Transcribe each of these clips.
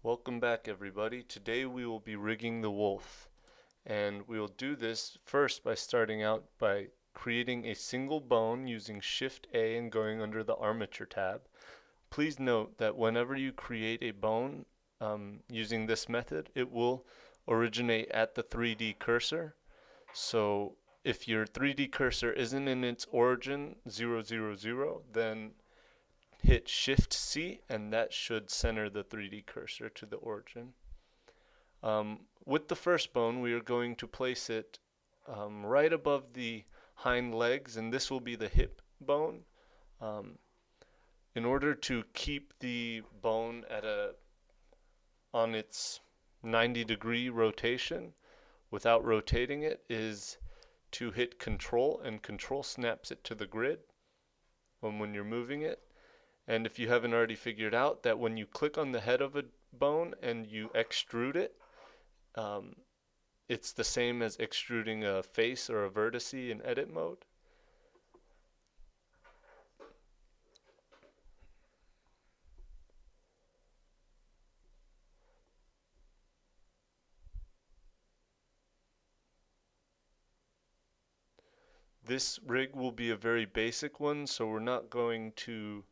Welcome back, everybody. Today we will be rigging the wolf, and we will do this first by starting out by creating a single bone using Shift A and going under the Armature tab. Please note that whenever you create a bone using this method, it will originate at the 3D cursor. So if your 3D cursor isn't in its origin 000, then hit Shift C and that should center the 3D cursor to the origin. With the first bone, we are going to place it right above the hind legs, and this will be the hip bone. In order to keep the bone on its 90-degree rotation without rotating it is to hit Control, and Control snaps it to the grid when you're moving it. And if you haven't already figured out that when you click on the head of a bone and you extrude it, it's the same as extruding a face or a vertex in edit mode. This rig will be a very basic one, so we're not going to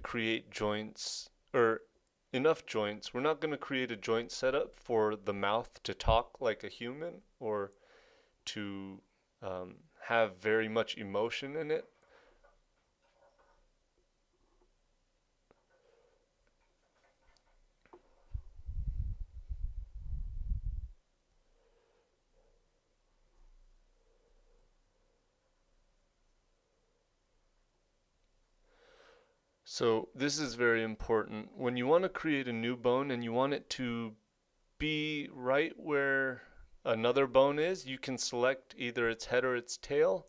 create joints or enough joints. We're not going to create a joint setup for the mouth to talk like a human or to have very much emotion in it. So this is very important. When you want to create a new bone and you want it to be right where another bone is, you can select either its head or its tail.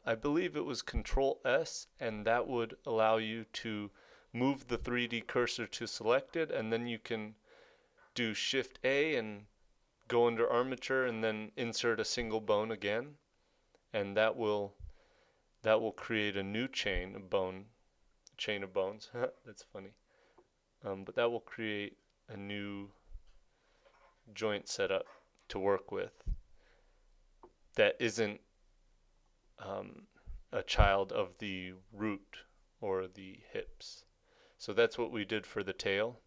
I believe it was Control S, and that would allow you to move the 3D cursor to select it, and then you can do Shift A and go under Armature and then insert a single bone again, and that will create a new chain of bones. That's funny. But that will create a new joint setup to work with that isn't a child of the root or the hips. So that's what we did for the tail.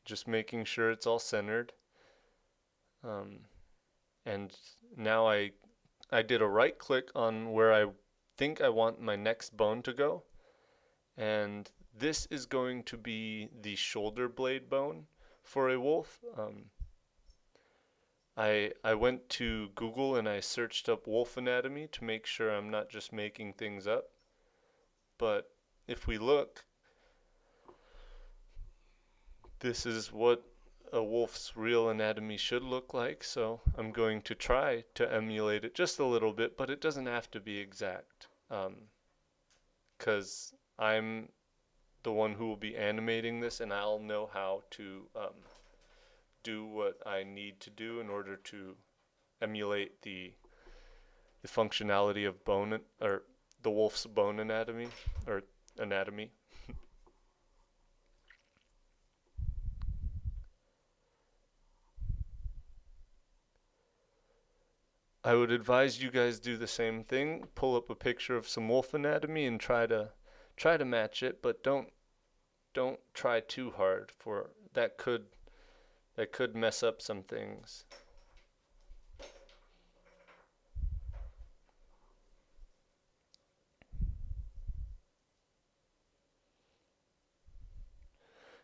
Just making sure it's all centered. And now I did a right click on where I think I want my next bone to go, and this is going to be the shoulder blade bone for a wolf. I went to Google and I searched up wolf anatomy to make sure I'm not just making things up, but if we look, this is what a wolf's real anatomy should look like, so I'm going to try to emulate it just a little bit, but it doesn't have to be exact, because I'm the one who will be animating this, and I'll know how to do what I need to do in order to emulate the functionality of bone, or the wolf's bone anatomy, or anatomy. I would advise you guys do the same thing. Pull up a picture of some wolf anatomy and try to match it, but don't try too hard, for that could mess up some things.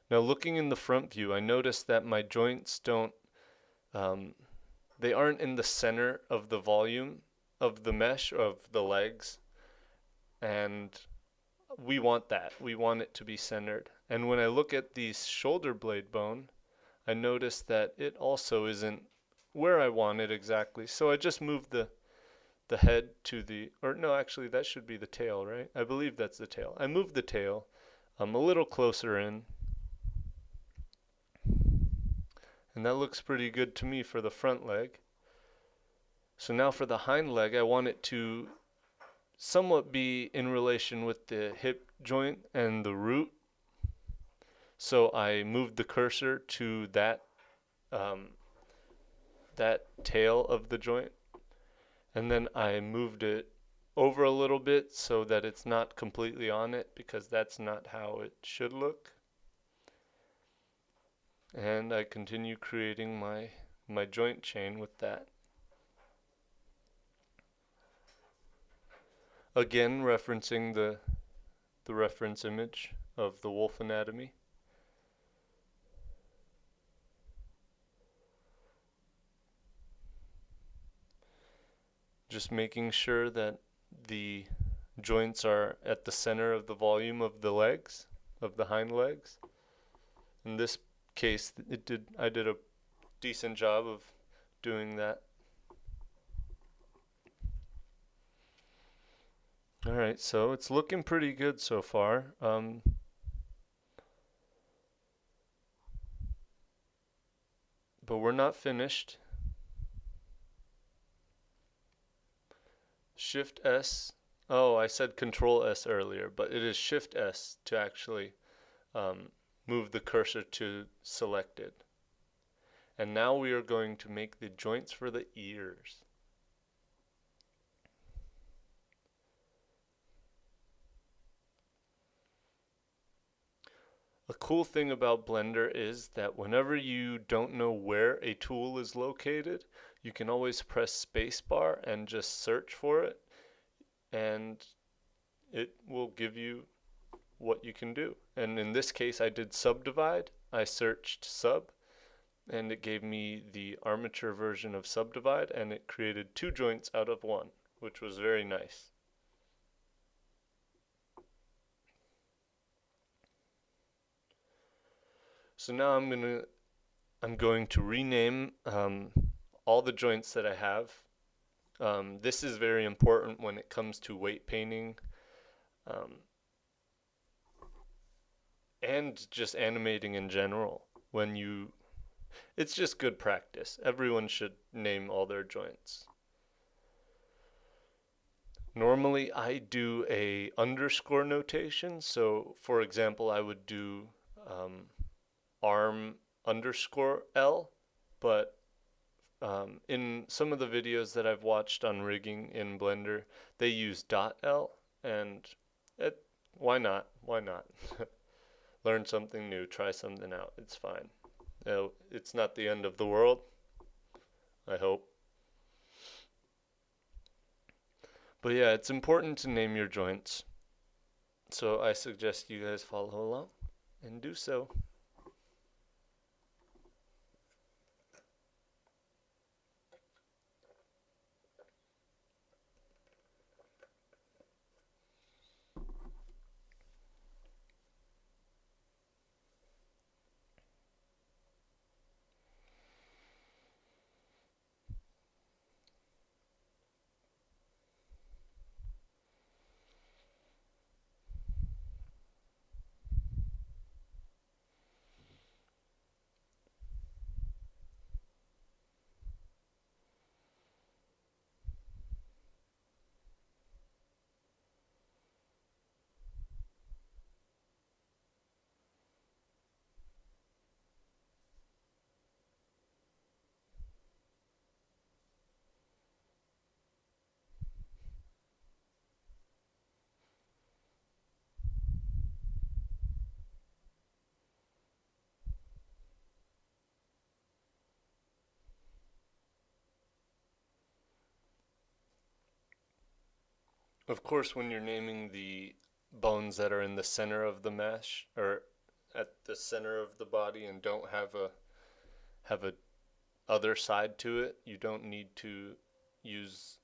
Now looking in the front view, I noticed that my joints they aren't in the center of the volume of the mesh of the legs, and we want that. We want it to be centered. And when I look at the shoulder blade bone, I notice that it also isn't where I want it exactly. So I just moved the head to the, or no, actually that should be the tail, right? I believe that's the tail. I moved the tail a little closer in, and that looks pretty good to me for the front leg. So now for the hind leg, I want it to somewhat be in relation with the hip joint and the root. So I moved the cursor to um, that tail of the joint, and then I moved it over a little bit so that it's not completely on it, because that's not how it should look. And I continue creating my joint chain with that. Again, referencing the reference image of the wolf anatomy. Just making sure that the joints are at the center of the volume of the legs, of the hind legs. In this case, I did a decent job of doing that. Alright, so it's looking pretty good so far. But we're not finished. Shift S. Oh, I said Control S earlier, but it is Shift S to actually move the cursor to selected. And now we are going to make the joints for the ears. A cool thing about Blender is that whenever you don't know where a tool is located, you can always press spacebar and just search for it, and it will give you what you can do. And in this case, I did subdivide. I searched sub, and it gave me the armature version of subdivide, and it created 2 joints out of 1, which was very nice. So now I'm going to rename all the joints that I have. This is very important when it comes to weight painting and just animating in general. It's just good practice. Everyone should name all their joints. Normally I do a underscore notation. So for example, I would do arm underscore L, but in some of the videos that I've watched on rigging in Blender, they use .L, and why not? Why not? Learn something new, try something out. It's fine. It's not the end of the world, I hope. But yeah, it's important to name your joints. So I suggest you guys follow along and do so. Of course, when you're naming the bones that are in the center of the mesh, or at the center of the body, and don't have a other side to it, you don't need to use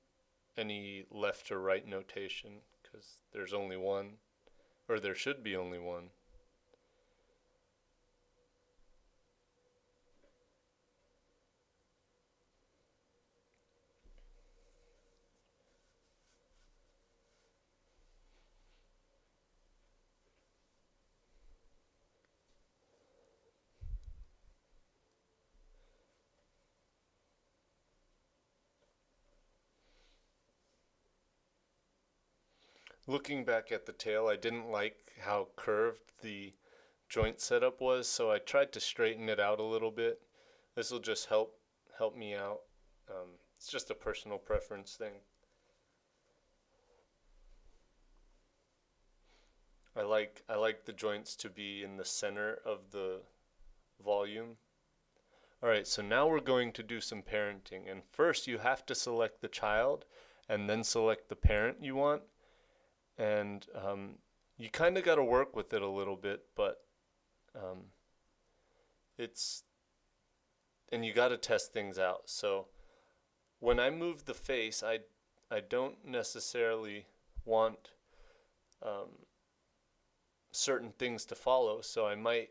any left or right notation, because there's only one, or there should be only one. Looking back at the tail, I didn't like how curved the joint setup was, so I tried to straighten it out a little bit. This will just help me out. It's just a personal preference thing. I like the joints to be in the center of the volume. Alright, so now we're going to do some parenting. And first you have to select the child and then select the parent you want. And you kind of got to work with it a little bit, but um, it's, and you got to test things out. So when I move the face, I don't necessarily want certain things to follow, so I might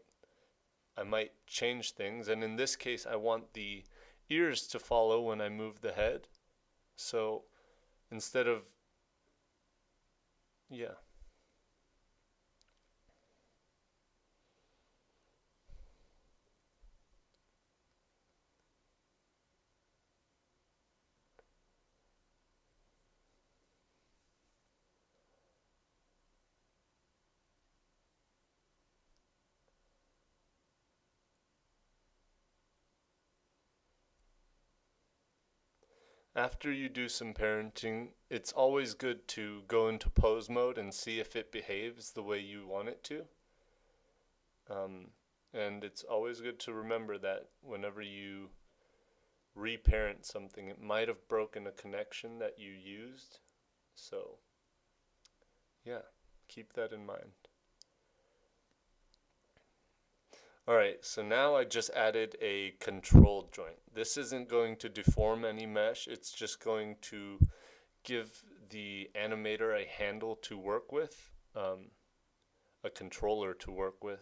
change things, and in this case I want the ears to follow when I move the head. So instead of, yeah. After you do some parenting, it's always good to go into pose mode and see if it behaves the way you want it to. Um, and it's always good to remember that whenever you reparent something, it might have broken a connection that you used. So, yeah, keep that in mind. Alright, so now I just added a control joint. This isn't going to deform any mesh, it's just going to give the animator a handle to work with, a controller to work with.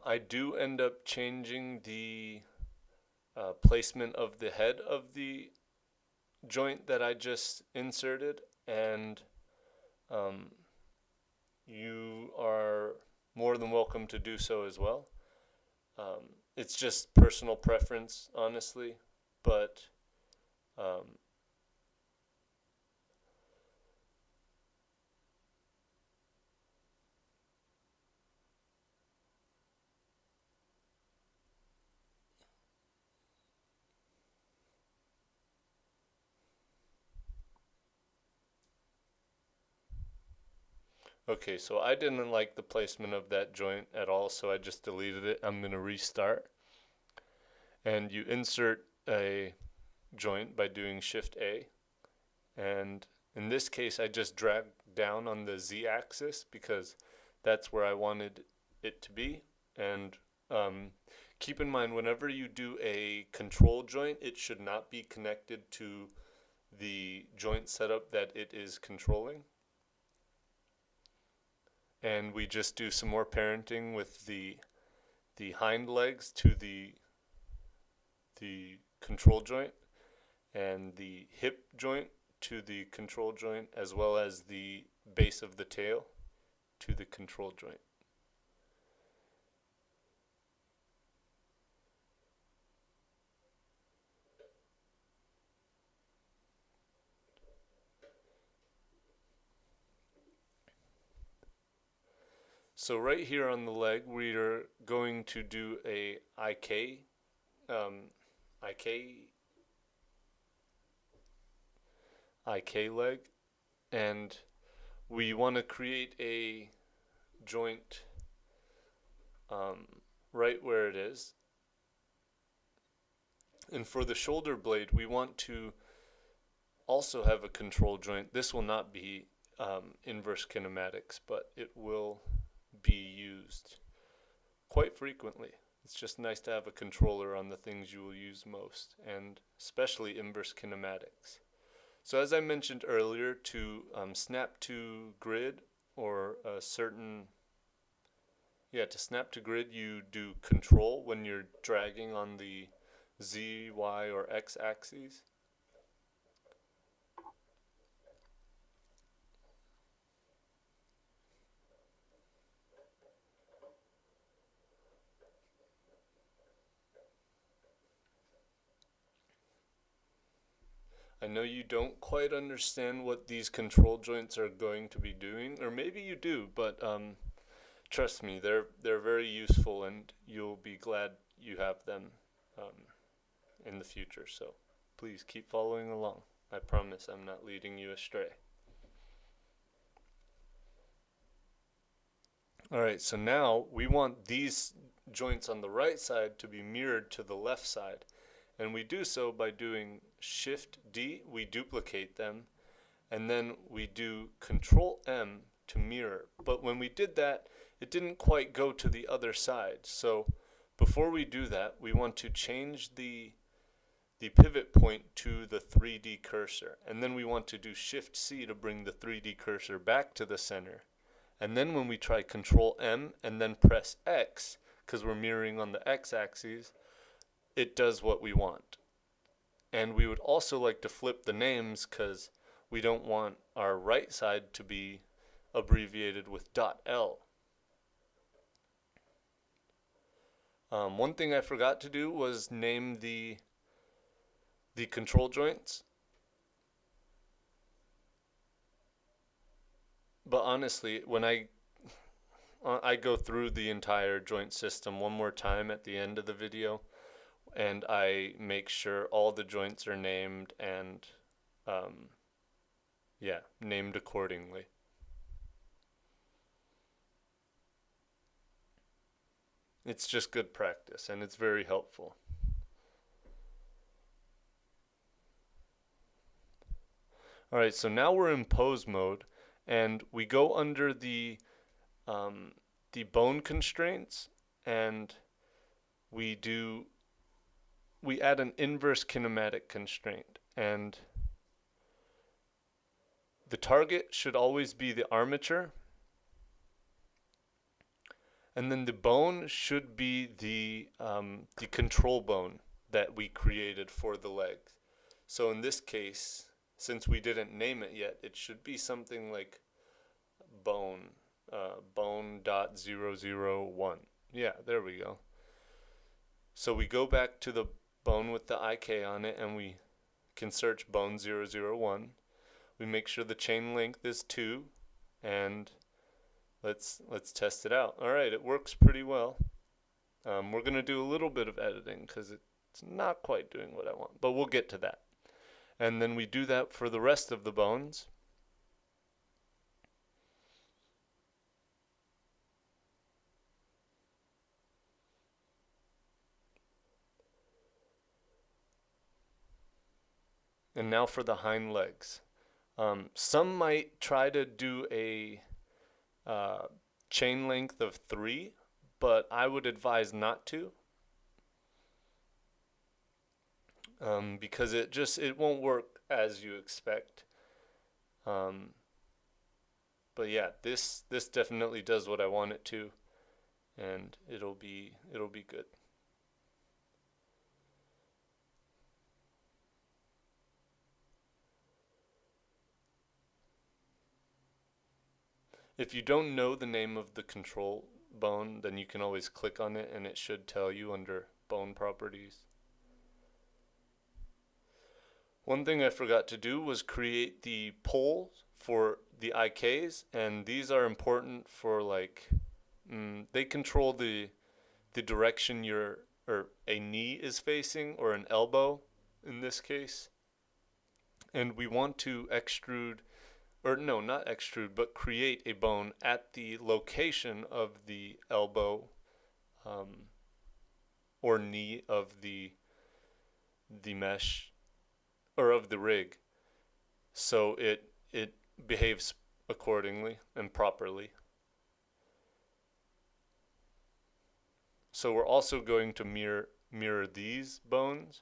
I do end up changing the placement of the head of the joint that I just inserted, and um, you are more than welcome to do so as well. It's just personal preference, honestly, but um, okay, so I didn't like the placement of that joint at all, so I just deleted it. I'm going to restart. And you insert a joint by doing Shift A. And in this case, I just drag down on the Z axis because that's where I wanted it to be. And keep in mind, whenever you do a control joint, it should not be connected to the joint setup that it is controlling. And we just do some more parenting with the hind legs to the control joint, and the hip joint to the control joint, as well as the base of the tail to the control joint. So right here on the leg, we are going to do a um, IK, IK leg, and we want to create a joint right where it is. And for the shoulder blade, we want to also have a control joint. This will not be inverse kinematics, but it will be used quite frequently. It's just nice to have a controller on the things you will use most, and especially inverse kinematics. So as I mentioned earlier, to snap to grid or a certain Yeah, to snap to grid, you do control when you're dragging on the Z, Y, or X axes. I know you don't quite understand what these control joints are going to be doing, or maybe you do, but trust me, they're very useful, and you'll be glad you have them in the future. So please keep following along. I promise I'm not leading you astray. Alright, so now we want these joints on the right side to be mirrored to the left side. And we do so by doing Shift D, we duplicate them, and then we do Control M to mirror. But when we did that, it didn't quite go to the other side. So before we do that, we want to change the pivot point to the 3D cursor. And then we want to do Shift C to bring the 3D cursor back to the center. And then when we try Control M and then press X, because we're mirroring on the X axis, it does what we want. And we would also like to flip the names because we don't want our right side to be abbreviated with .L. One thing I forgot to do was name the control joints. But honestly, when I go through the entire joint system one more time at the end of the video, and I make sure all the joints are named and yeah, named accordingly. It's just good practice, and it's very helpful. Alright, so now we're in pose mode, and we go under the bone constraints, and we add an inverse kinematic constraint, and the target should always be the armature, and then the bone should be the control bone that we created for the legs. So in this case, since we didn't name it yet, it should be something like bone, bone.001. Yeah, there we go. So we go back to the bone with the IK on it, and we can search bone 001. We make sure the chain length is 2, and let's test it out. Alright, it works pretty well. We're going to do a little bit of editing because it's not quite doing what I want, but we'll get to that. And then we do that for the rest of the bones. And now for the hind legs. Some might try to do a chain length of 3, but I would advise not to. Because it won't work as you expect. But yeah, this definitely does what I want it to, and it'll be good. If you don't know the name of the control bone, then you can always click on it and it should tell you under bone properties. One thing I forgot to do was create the poles for the IKs, and these are important for they control the direction a knee is facing, or an elbow in this case. And we want to extrude, or no, not extrude, but create a bone at the location of the elbow or knee of the mesh or of the rig, so it behaves accordingly and properly. So we're also going to mirror these bones.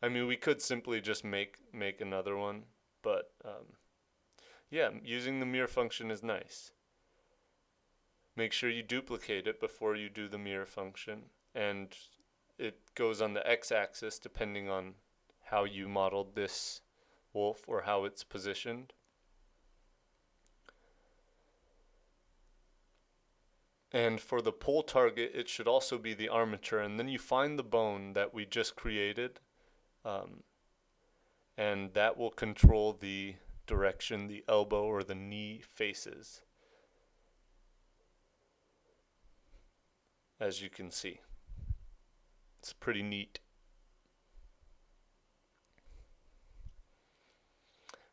I mean, we could simply just make another one, but yeah, using the mirror function is nice. make sure you duplicate it before you do the mirror function, and it goes on the x-axis depending on how you modeled this wolf or how it's positioned. And for the pole target, it should also be the armature, and then you find the bone that we just created, and that will control the direction the elbow or the knee faces, as you can see. It's pretty neat.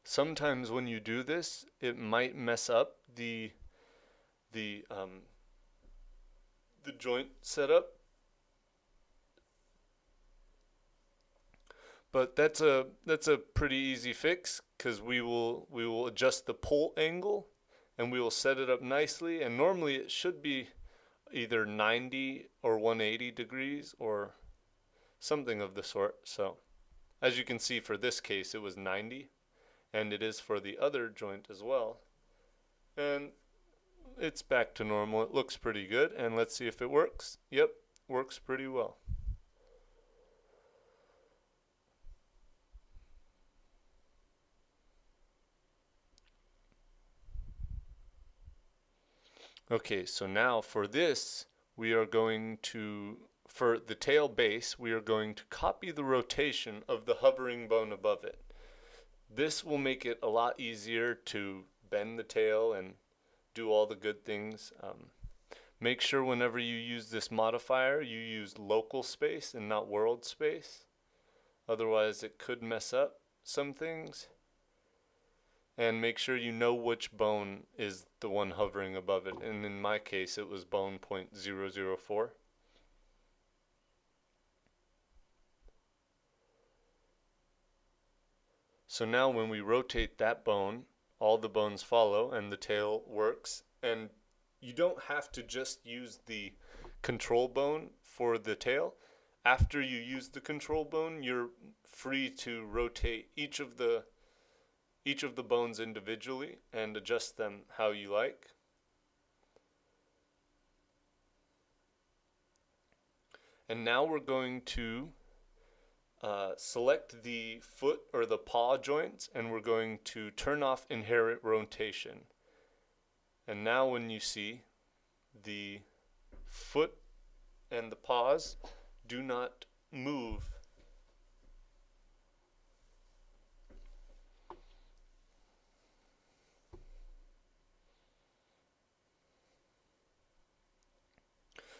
Sometimes when you do this, it might mess up the joint setup, but that's a pretty easy fix, because we will adjust the pole angle and we will set it up nicely, and normally it should be either 90 or 180 degrees or something of the sort. So as you can see, for this case it was 90, and it is for the other joint as well, and it's back to normal. It looks pretty good, and let's see if it works. Yep, works pretty well. Okay, so now for this, we are going to, for the tail base, we are going to copy the rotation of the hovering bone above it. This will make it a lot easier to bend the tail and do all the good things. Make sure whenever you use this modifier, you use local space and not world space. Otherwise, it could mess up some things. And make sure you know which bone is the one hovering above it. And in my case, it was bone 0.004. So now when we rotate that bone, all the bones follow and the tail works. And you don't have to just use the control bone for the tail. After you use the control bone, you're free to rotate each of the bones individually and adjust them how you like. And now we're going to select the foot or the paw joints, and we're going to turn off inherit rotation. And now when you see the foot and the paws do not move,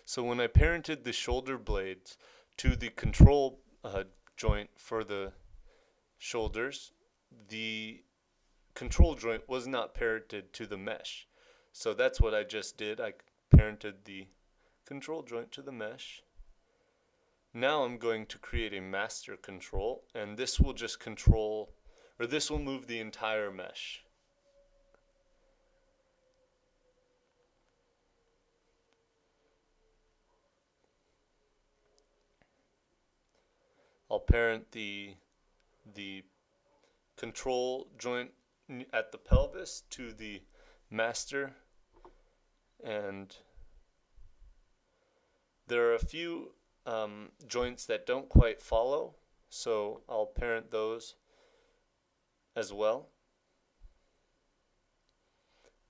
so when I parented the shoulder blades to the control joint for the shoulders, the control joint was not parented to the mesh. So that's what I just did. I parented the control joint to the mesh. Now I'm going to create a master control, and this will just control, or this will move the entire mesh. I'll parent the control joint at the pelvis to the master, and there are a few joints that don't quite follow, so I'll parent those as well.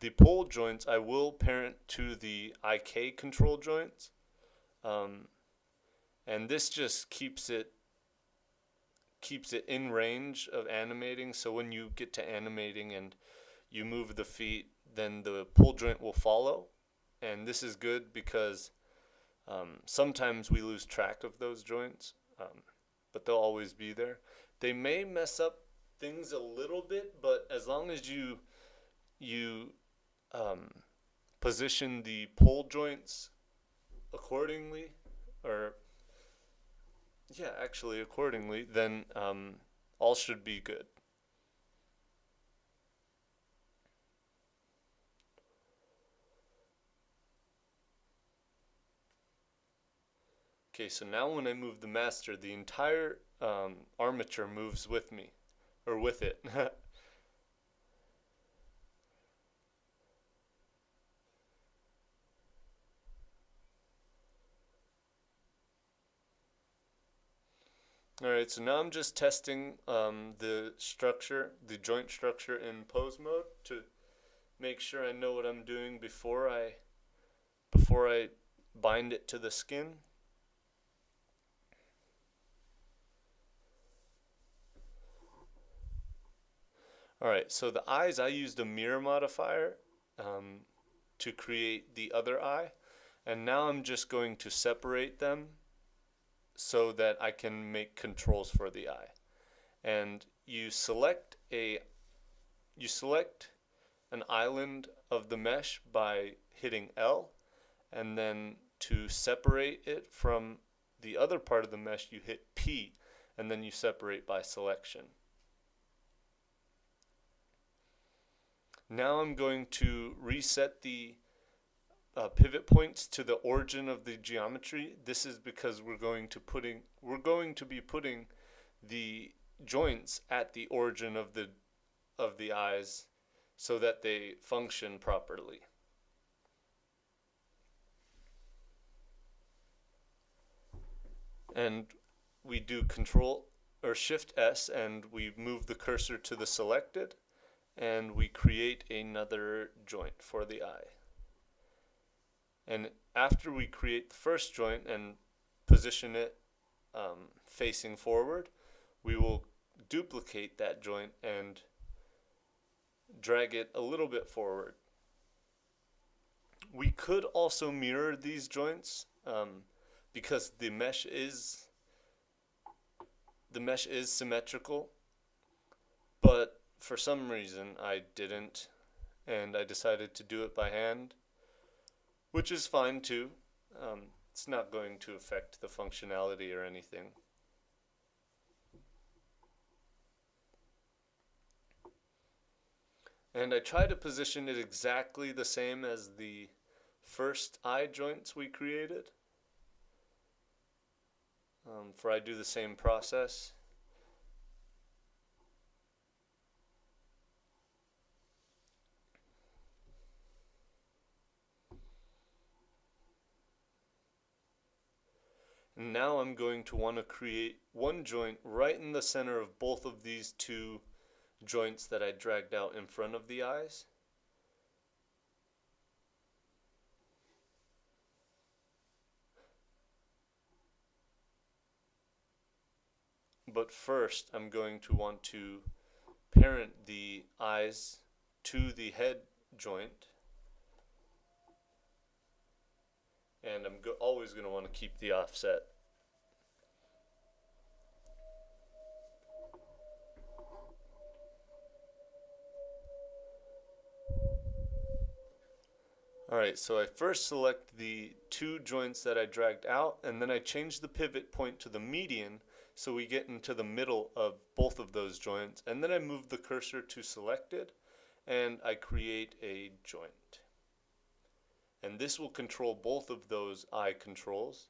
The pole joints I will parent to the IK control joints, and this just keeps it in range of animating. So when you get to animating and you move the feet, then the pull joint will follow. And this is good because sometimes we lose track of those joints, but they'll always be there. They may mess up things a little bit, but as long as you position the pull joints accordingly, or accordingly, then all should be good. Okay, so now when I move the master, the entire armature moves with me, or with it. Alright, so now I'm just testing the structure, the joint structure in pose mode to make sure I know what I'm doing before I bind it to the skin. Alright, so the eyes, I used a mirror modifier to create the other eye, and now I'm just going to separate them so that I can make controls for the eye. And you select an island of the mesh by hitting L, and then to separate it from the other part of the mesh you hit P, and then you separate by selection. Now I'm going to reset the pivot points to the origin of the geometry. This is because we're going to be putting the joints at the origin of the eyes so that they function properly. And we do Control or Shift S, and we move the cursor to the selected, and we create another joint for the eye. And after we create the first joint and position it facing forward, we will duplicate that joint and drag it a little bit forward. We could also mirror these joints because the mesh is symmetrical, but for some reason I didn't, and I decided to do it by hand, which is fine too. It's not going to affect the functionality or anything. And I try to position it exactly the same as the first eye joints we created, for I do the same process. And now I'm going to want to create one joint right in the center of both of these two joints that I dragged out in front of the eyes. But first I'm going to want to parent the eyes to the head joint, and I'm always going to want to keep the offset. Alright, so I first select the two joints that I dragged out, and then I change the pivot point to the median so we get into the middle of both of those joints, and then I move the cursor to selected and I create a joint. And this will control both of those eye controls.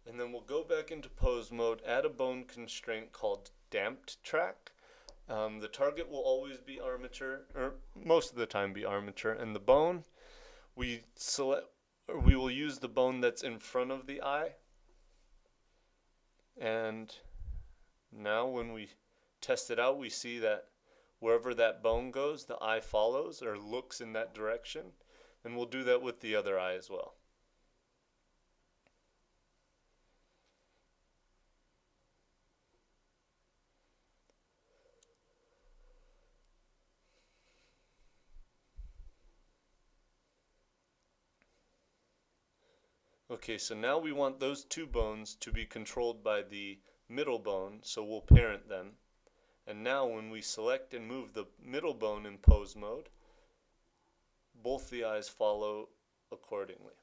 And then we'll go back into pose mode, add a bone constraint called damped track. The target will always be armature, or most of the time be armature, and the bone, we will use the bone that's in front of the eye. And now when we test it out, we see that wherever that bone goes, the eye follows or looks in that direction. And we'll do that with the other eye as well. Okay, so now we want those two bones to be controlled by the middle bone, so we'll parent them. And now when we select and move the middle bone in pose mode, both the eyes follow accordingly.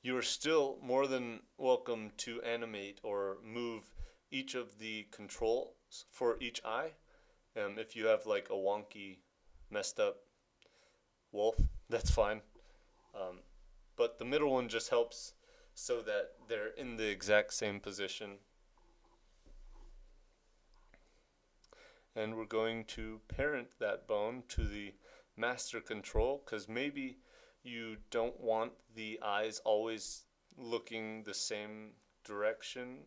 You are still more than welcome to animate or move each of the controls for each eye. If you have like a wonky, messed up wolf, that's fine. But the middle one just helps so that they're in the exact same position. and we're going to parent that bone to the master control, because maybe you don't want the eyes always looking the same direction,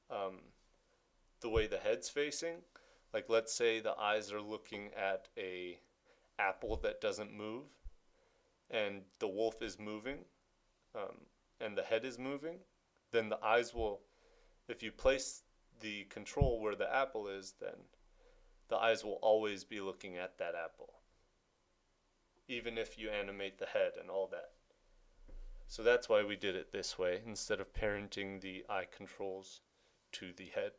the way the head's facing. Like, let's say the eyes are looking at a apple that doesn't move, and the wolf is moving, and the head is moving. Then the eyes will, if you place the control where the apple is, then the eyes will always be looking at that apple, even if you animate the head and all that. So that's why we did it this way, instead of parenting the eye controls to the head.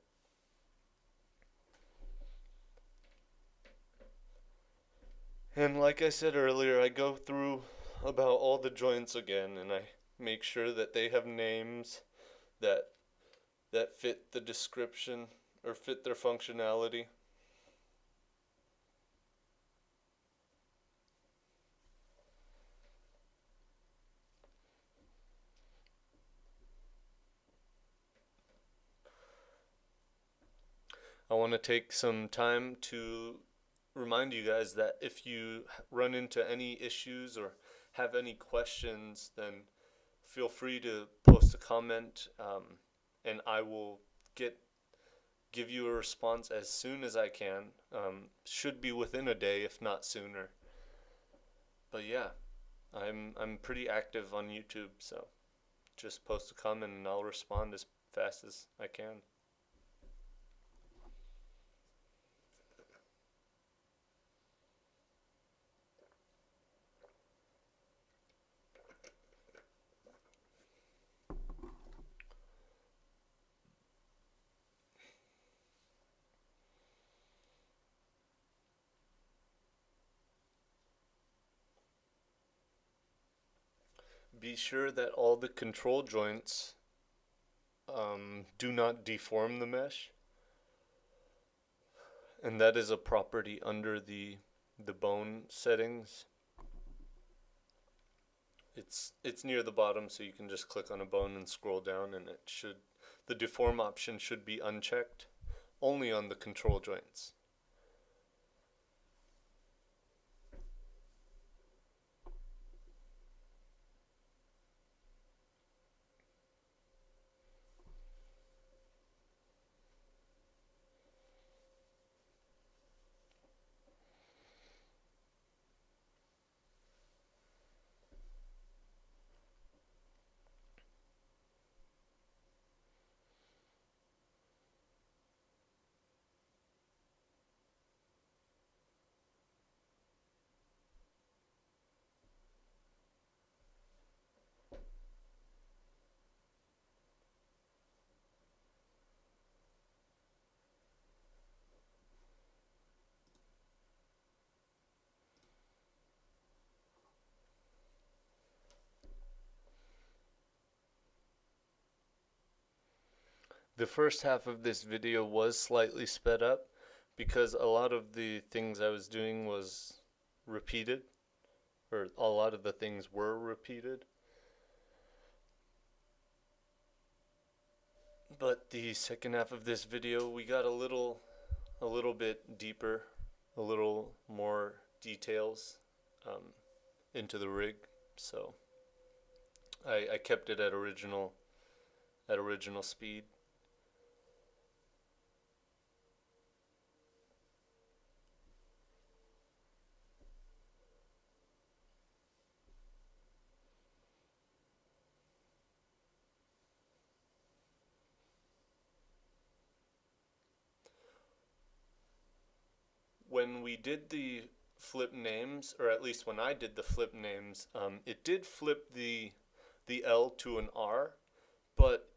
And like I said earlier, I go through about all the joints again, and I make sure that they have names that fit the description or fit their functionality. I want to take some time to remind you guys that if you run into any issues or have any questions, then feel free to post a comment, and I will give you a response as soon as I can. Should be within a day, if not sooner. But yeah, I'm pretty active on YouTube, so just post a comment and I'll respond as fast as I can. Be sure that all the control joints do not deform the mesh, and that is a property under the bone settings. It's near the bottom, so you can just click on a bone and scroll down, and the deform option should be unchecked, only on the control joints. The first half of this video was slightly sped up because a lot of the things I was doing was repeated, or a lot of the things were repeated. But the second half of this video, we got a little bit deeper, a little more details into the rig, so I kept it at original speed. When we did the flip names, or at least when I did the flip names, it did flip the L to an R, but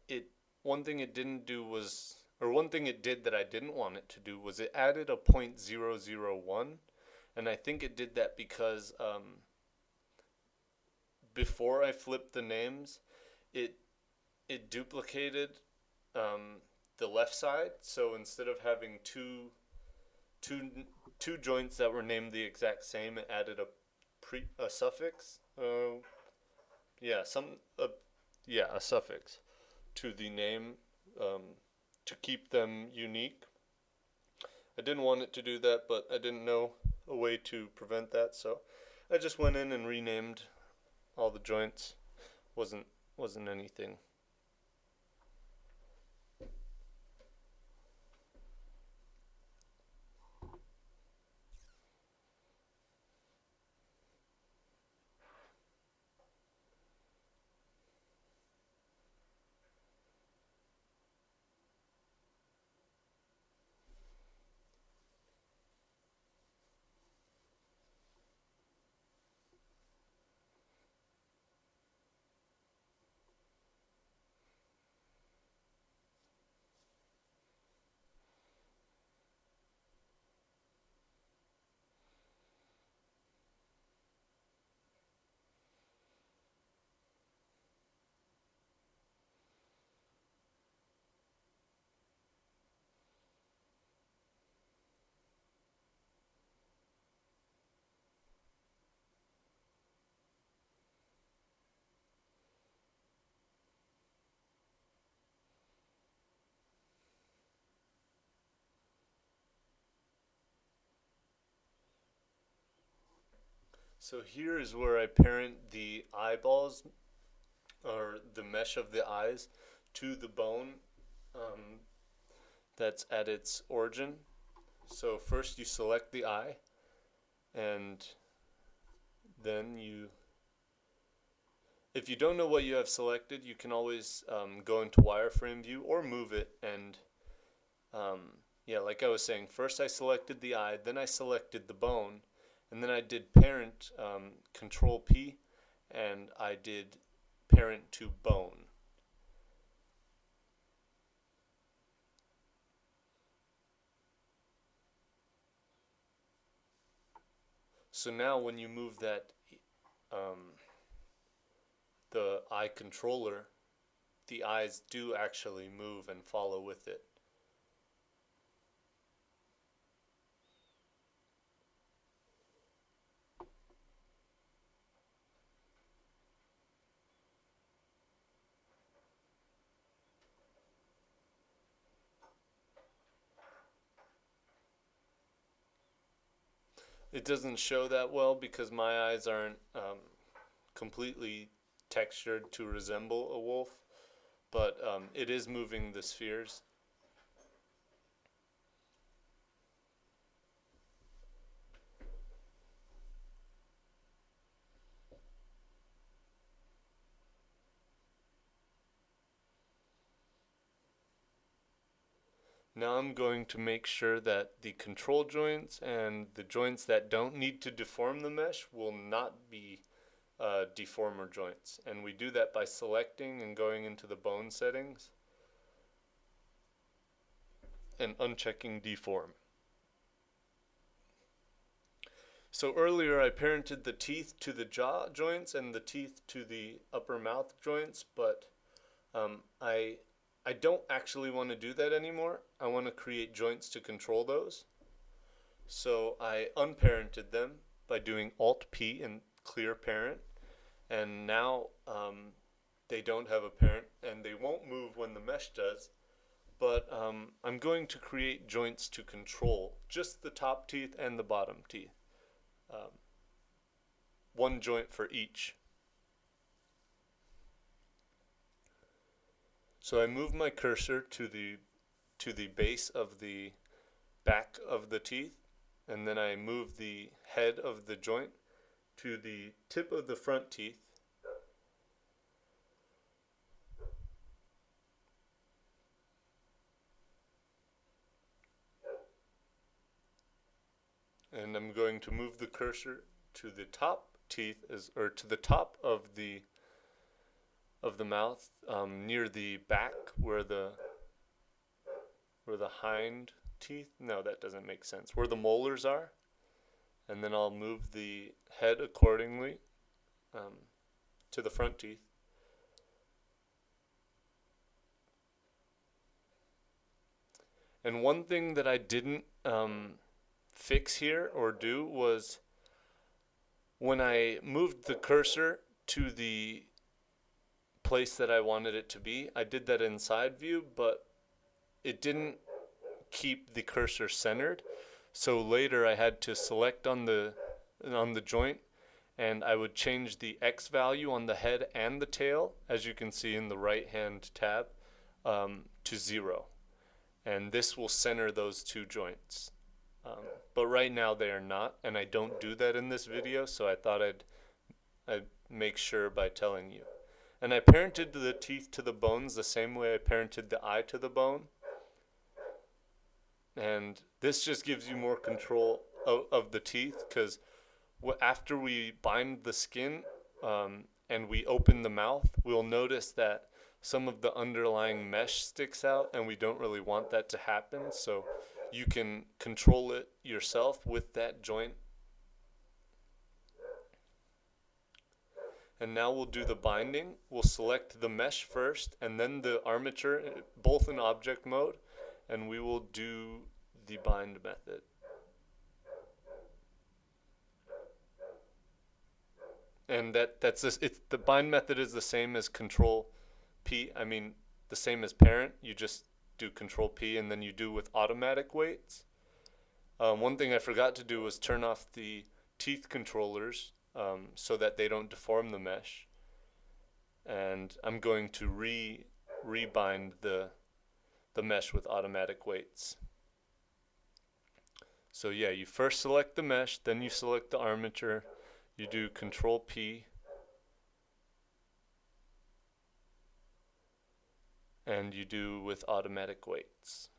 one thing it didn't do was, or one thing it did that I didn't want it to do was it added a 0.001, and I think it did that because before I flipped the names, it duplicated the left side, so instead of having two joints that were named the exact same, it added a suffix. A suffix to the name to keep them unique. I didn't want it to do that, but I didn't know a way to prevent that, so I just went in and renamed all the joints. Wasn't anything. So here is where I parent the eyeballs, or the mesh of the eyes, to the bone um, that's at its origin. So first you select the eye, and then if you don't know what you have selected, you can always go into wireframe view or move it. And yeah, like I was saying, first I selected the eye, then I selected the bone, and then I did parent, control P, and I did parent to bone. So now when you move that, the eye controller, the eyes do actually move and follow with it. It doesn't show that well because my eyes aren't completely textured to resemble a wolf, but it is moving the spheres. Now I'm going to make sure that the control joints and the joints that don't need to deform the mesh will not be deformer joints. And we do that by selecting and going into the bone settings and unchecking deform. So earlier I parented the teeth to the jaw joints and the teeth to the upper mouth joints, but I don't actually want to do that anymore. I want to create joints to control those. So I unparented them by doing Alt-P and clear parent, and now they don't have a parent and they won't move when the mesh does, but I'm going to create joints to control just the top teeth and the bottom teeth. One joint for each. So I move my cursor to the base of the back of the teeth, and then I move the head of the joint to the tip of the front teeth. And I'm going to move the cursor to the top teeth, or to the top of the mouth, near the back where the hind teeth, no, that doesn't make sense, where the molars are, and then I'll move the head accordingly to the front teeth. And one thing that I didn't fix here or do was when I moved the cursor to the place that I wanted it to be, I did that inside view, but it didn't keep the cursor centered. So later I had to select on the joint, and I would change the X value on the head and the tail, as you can see in the right hand tab, to 0. And this will center those two joints. But right now they are not, and I don't do that in this video, so I thought I'd make sure by telling you. And I parented the teeth to the bones the same way I parented the eye to the bone. And this just gives you more control of the teeth, because after we bind the skin and we open the mouth, we'll notice that some of the underlying mesh sticks out, and we don't really want that to happen. So you can control it yourself with that joint. And now we'll do the binding. We'll select the mesh first and then the armature, both in object mode, and we will do the bind method. And that's this. The bind method is the same as control P. I mean, the same as parent. You just do control P, and then you do with automatic weights. One thing I forgot to do was turn off the teeth controllers so that they don't deform the mesh. And I'm going to rebind the mesh with automatic weights. So yeah, you first select the mesh, then you select the armature, you do control P, and you do with automatic weights.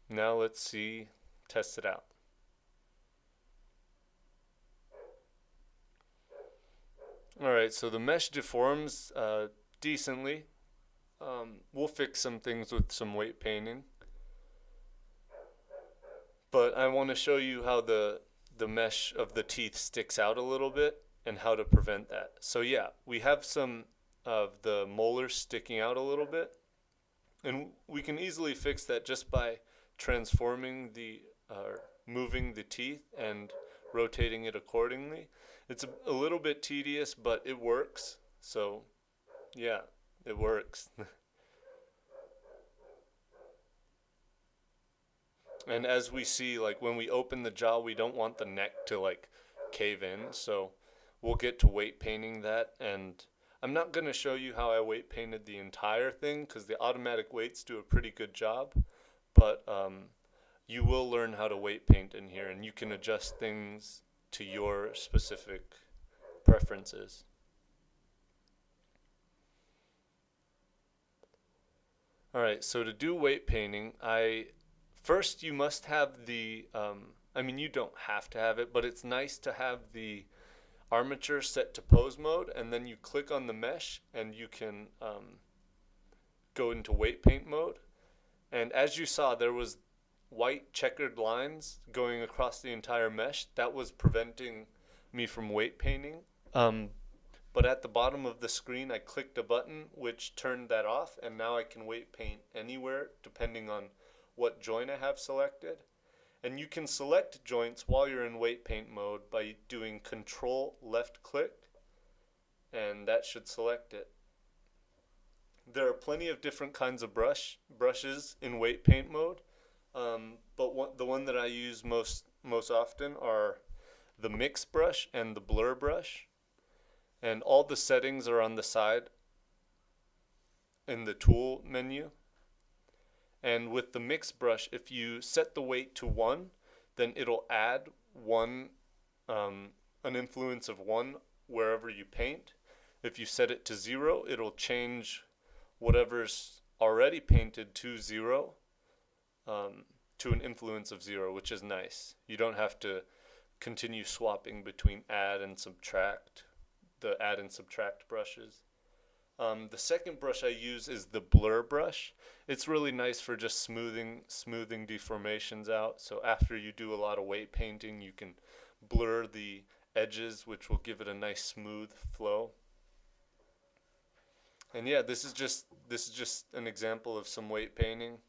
Now let's see, test it out. Alright, so the mesh deforms decently. We'll fix some things with some weight painting. But I want to show you how the mesh of the teeth sticks out a little bit and how to prevent that. So yeah, we have some of the molars sticking out a little bit, and we can easily fix that just by transforming moving the teeth and rotating it accordingly. It's a little bit tedious, but it works. So yeah, it works. And as we see, like when we open the jaw, we don't want the neck to like cave in, so we'll get to weight painting that. And I'm not going to show you how I weight painted the entire thing, because the automatic weights do a pretty good job, but you will learn how to weight paint in here, and you can adjust things to your specific preferences. Alright, so to do weight painting, first you must have the, I mean, you don't have to have it, but it's nice to have the armature set to pose mode, and then you click on the mesh and you can go into weight paint mode. And as you saw, there was white checkered lines going across the entire mesh. That was preventing me from weight painting. But at the bottom of the screen, I clicked a button which turned that off, and now I can weight paint anywhere depending on what joint I have selected. And you can select joints while you're in weight paint mode by doing control left click, and that should select it. There are plenty of different kinds of brushes in weight paint mode, but the one that I use most often are the mix brush and the blur brush. And all the settings are on the side in the tool menu. And with the mix brush, if you set the weight to 1, then it'll add an influence of 1 wherever you paint. If you set it to 0, it'll change whatever's already painted to 0, to an influence of 0, which is nice. You don't have to continue swapping between add and subtract, the add and subtract brushes. The second brush I use is the blur brush. It's really nice for just smoothing deformations out. So after you do a lot of weight painting, you can blur the edges, which will give it a nice smooth flow. And yeah, this is just an example of some weight painting.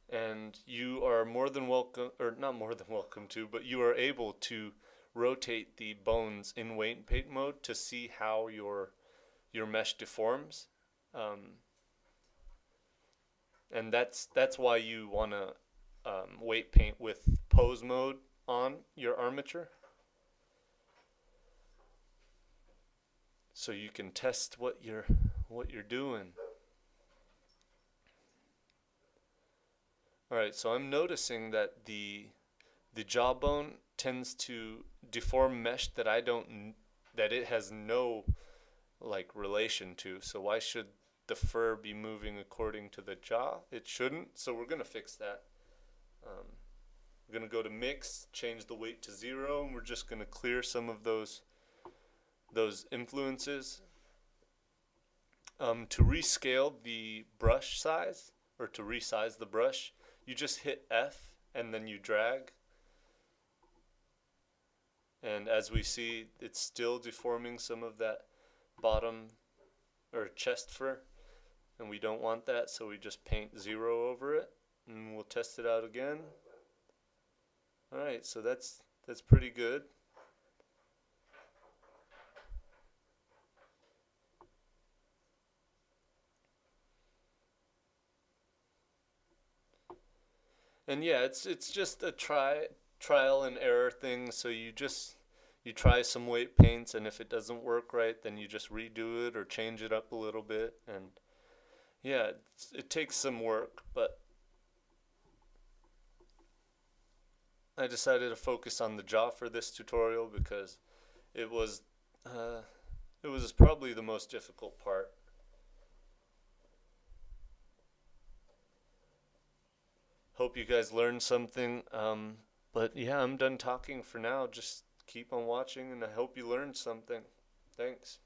And you are more than welcome, or not more than welcome to, but you are able to rotate the bones in weight paint mode to see how your mesh deforms. And that's why you want to weight paint with pose mode on your armature, so you can test what you're doing. All right, so I'm noticing that the jawbone tends to deform mesh that it has no like relation to. So why should the fur be moving according to the jaw? It shouldn't. So we're gonna fix that. We're gonna go to mix, change the weight to 0, and we're just gonna clear some of those influences. To rescale the brush size, or to resize the brush, you just hit F and then you drag. And as we see, it's still deforming some of that bottom or chest fur, and we don't want that, so we just paint 0 over it, and we'll test it out again. Alright, so that's pretty good. And yeah, it's just a trial and error thing. So you try some weight paints, and if it doesn't work right, then you just redo it or change it up a little bit. And yeah, it takes some work, but I decided to focus on the jaw for this tutorial because it was uh, it was probably the most difficult part. Hope you guys learned something. But yeah, I'm done talking for now. Just keep on watching, and I hope you learned something. Thanks.